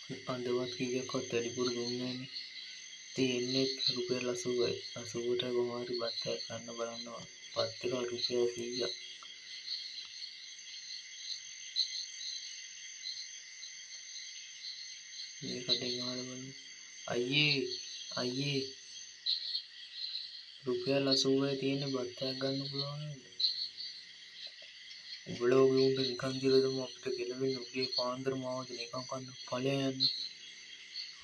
අදවත් කීයක්වත් වැඩිපුර දුන්නේ නැහනේ. තියෙන්නේ රුපියල් 80යි. 80ට කොහොම හරි බත් එකක් ගන්න බලනවා. බත් එක රුපියල් 100ක්. මේ කඩෙන් ආවද බලන්න. අයියේ රුපියල් 80යි තියෙන්නේ බත් එකක් ගන්න පුළුවන් නේද? උඹලා ඔබ උඹ නිකන් දීලා දෙමු අපිට කෙලවෙන්නේ උගේ පාන්දර මාවද නිකන් කන්න ඵලයන් යන්න.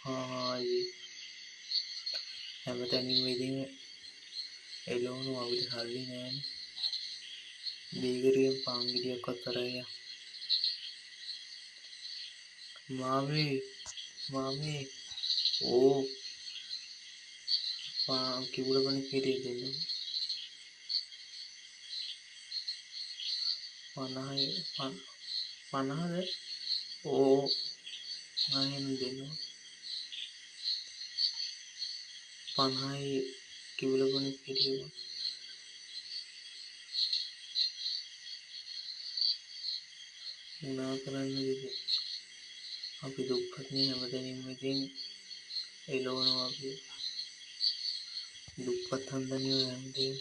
අයියේ හැමතැනින්ම ඉතින් එළවනු අපිට සල්ලි නෑනේ. බේකරියෙන් පාන් ගෙඩියක්වත් අරන් යන්න. මාමේ ඕ පාන් කිවුල බණි කීරිය දෙන්න. 50ද? ඕ ආයෙත් දෙන්න. 50යි කිවුල බණි කීරිය. මොනා කරන්නද ඉතින්? අපි දුප්පත්නේ හැමතැනින්ම ඉතින් එළවනවා අපි. දුප්පත් හන්දනේ හැමදේම.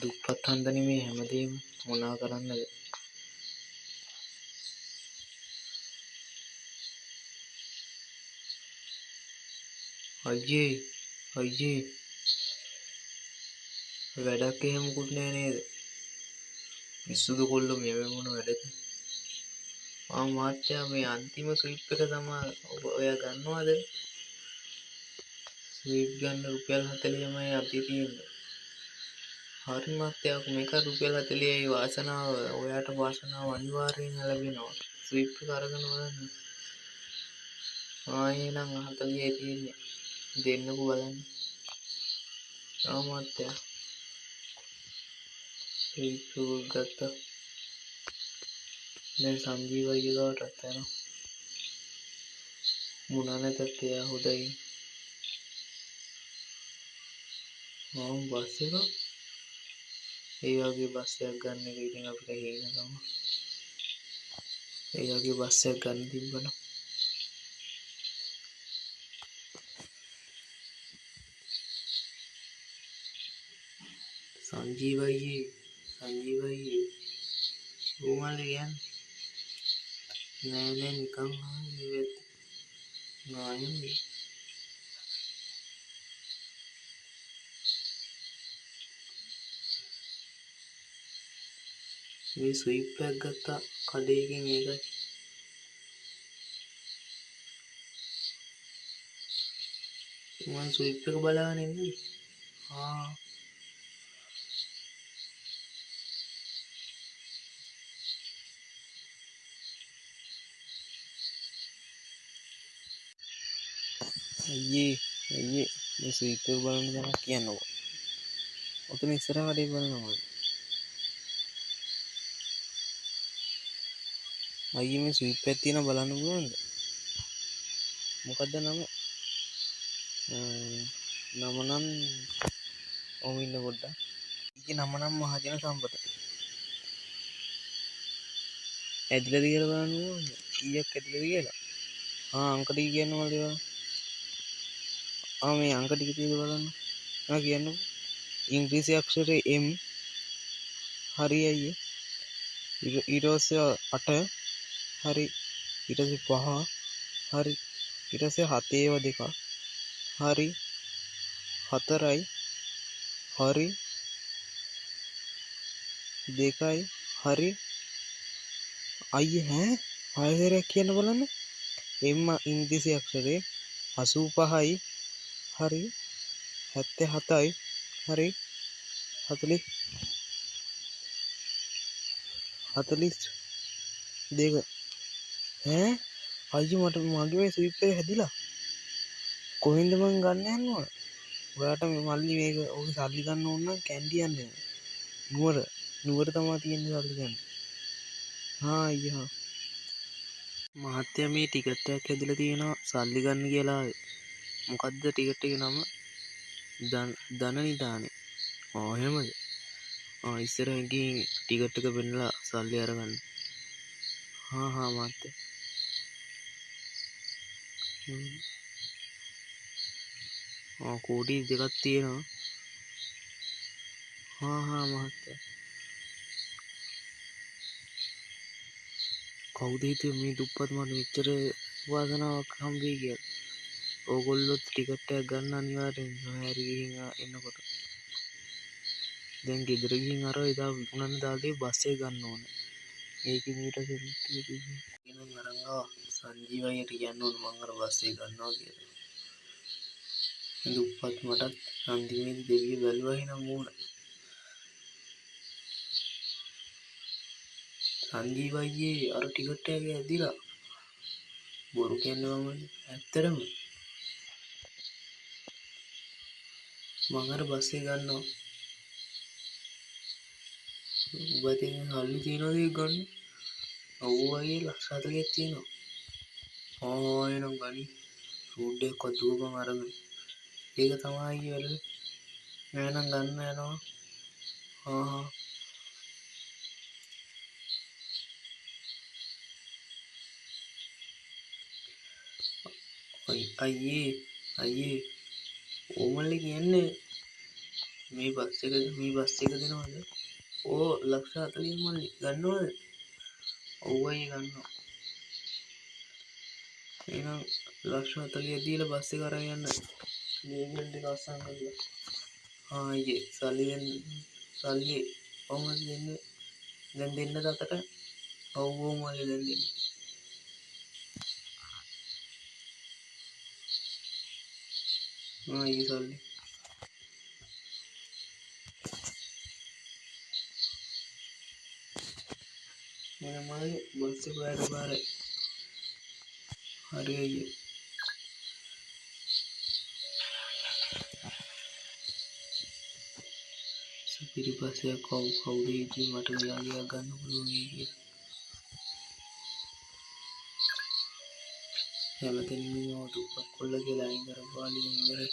දුප්පත් හන්දනේ මේ හැමදේම මොනා කරන්නද? අයියේ වැඩක් එහෙම මුකුත් නෑ නේද? පිස්සුද කොල්ලෝ මේ මොන වැඩද? මාත්‍යා මේ අන්තිම ස්විප් එක තමයි ඔයා ගන්නවද? ස්විප් ගන්න රුපියල් 40මයි අතේ තියෙන්නේ. හරි මාත්‍යා මේක රුපියල් 40යි වාසනාව. ඔයාට වාසනාව අනිවාර්යෙන් ලැබෙනවා. ස්විප් එක අරගෙන බලන්න. එහෙනම් 40යි තියෙන්නේ. දෙන්නකෝ බලන්න. මාත්‍යා ස්විප් එක ගත්තා. දැන් සංජීව අයියලාටත් යනවා. මුණා නැතත් එයා හොදයි. බස් එක ඒ වගේ බස් එකක් ගන්න එක ඉතින් අපිට හේන තමයි. ඒ වගේ බස් එකක් ගන්න තිබ්බනම් සංජීව අයියේ කොහමද කියන්නේ? නෑ නිකන් ආවේ නායන්නේ. මේ ස්විප් එකක් ගත්තා කඩේකින් ඒකයි. මම ස්විප් එක බලාගෙන ඉන්නේ. අයියේ මේ ස්විප් එක බලන්න තමයි කියනවා. ඔතන ඉස්සරහට බලනවා. අයියේ මේ ස්විප් එකක් තියෙනවා බලන්න පුළුවන්ද? මොකද්ද නම? නම නම් ඔහොම ඉන්න පොඩ්ඩක්. ඊගේ නම නම් මහජන සම්පත. ඇදිලාද කියලා බලන්න ඕනේ. කීයක් ඇදිලාද කියලා. අංක ටික කියන්න මල්ලි බලන්න. මේ අංක ටික තියෙද බලන්න. කියන්නකෝ. ඉංග්‍රීසි අක්ෂරේ M හරි අයියේ. ඊට පස්සේ 8 හරි. ඊට පස්සේ 5 හරි. ඊට පස්සේ 7 ඒවා දෙකක් හරි. 4යි හරි. 2යි හරි. අයියේ ආයෙත් කියන්න බලන්න. M ඉංග්‍රීසි අක්ෂරේ 85යි හරි. 77යි හරි. 42 අයියේ මට මගේ මේ ස්විප් එක හැදිලා. කොහෙන්ද මං ගන්න යන්නේ? ඔයාට මේ මල්ලි මේක ඔගේ සල්ලි ගන්න ඕන නම් කැන්ඩි යන්න. නුවර තමයි තියෙන්නේ සල්ලි ගන්න. අයියා මහත්තයා මේ ටිකට් එකක් හැදිලා තියෙනවා සල්ලි ගන්න කියලා. මොකද්ද ටිකට් එකේ නම? ධන නිධානේ. එහෙමද? ඉස්සරහින් ගිහින් ටිකට් එක පෙන්නලා සල්ලි අරගන්න. මහත්තයා කෝටි දෙකක් තියෙනවා. මහත්තයා. කවුද හිතුවේ මේ දුප්පත් මට මෙච්චර වාසනාවක් හම්බෙයි කියලා. ඕගොල්ලොත් ටිකට් එකක් ගන්න අනිවාර්යෙන් හැරි ගිහින් එනකොට. දැන් ගෙදර ගිහින් අර එදා විකුණන්න දාලා බස් එක ගන්න ඕන. ඒකේ මීට ඉතින් අරන් ආවා. සංජීව අයියට කියන්න ඕන මං අර බස් එක ගන්නවා කියලා. දුප්පත් මටත් අන්තිමේදී දෙවිය බැලුවා එහෙනම් මූණ. සංජීව අයියේ අර ටිකට් එක ඇදිලා. බොරු කියන්නේ මම ඇත්තටම මං අර බස් එක ගන්නවා. උඹට සල්ලි තියනවද ඒක ගන්න? ඔව් අයියේ ලක්ෂ 40ක් තියෙනවා. එනම් ගනි. ෆුඩ් එකක් දුවපන් අරගෙන. ඒක තමයි අයියේ වැඩ. එහෙනම් ගන්න යනවා. අයියේ ඕමල්ලි කියන්නේ මේ බස් එක දෙනවද? ලක්ෂ 40 මල්ලි ගන්නවද? ඔව් අයියේ ගන්නවා. එහෙනම් ලක්ෂ 40 දීලා බස් එක අරන් යන්න. ලේබල් ටික අස්සම් කරලා. අයියේ සල්ලි කොහොමද දෙන්නේ? දැන් දෙන්නද අතට? ඔව් මල්ලි දැන් දෙන්න. අයියේ සල්ලි. එහෙනම් මල්ලි බස් එක ඔයාලට බාරයි. හරි අයියේ. පිටිපස්සේ කවුද ඉතින් මට වෙලා ගියා ගන්න පුළුවන් කියලා. හැමතැනම දුප්පත් කොල්ල කියලා අයින් කරපුවාලි ඉවරයි.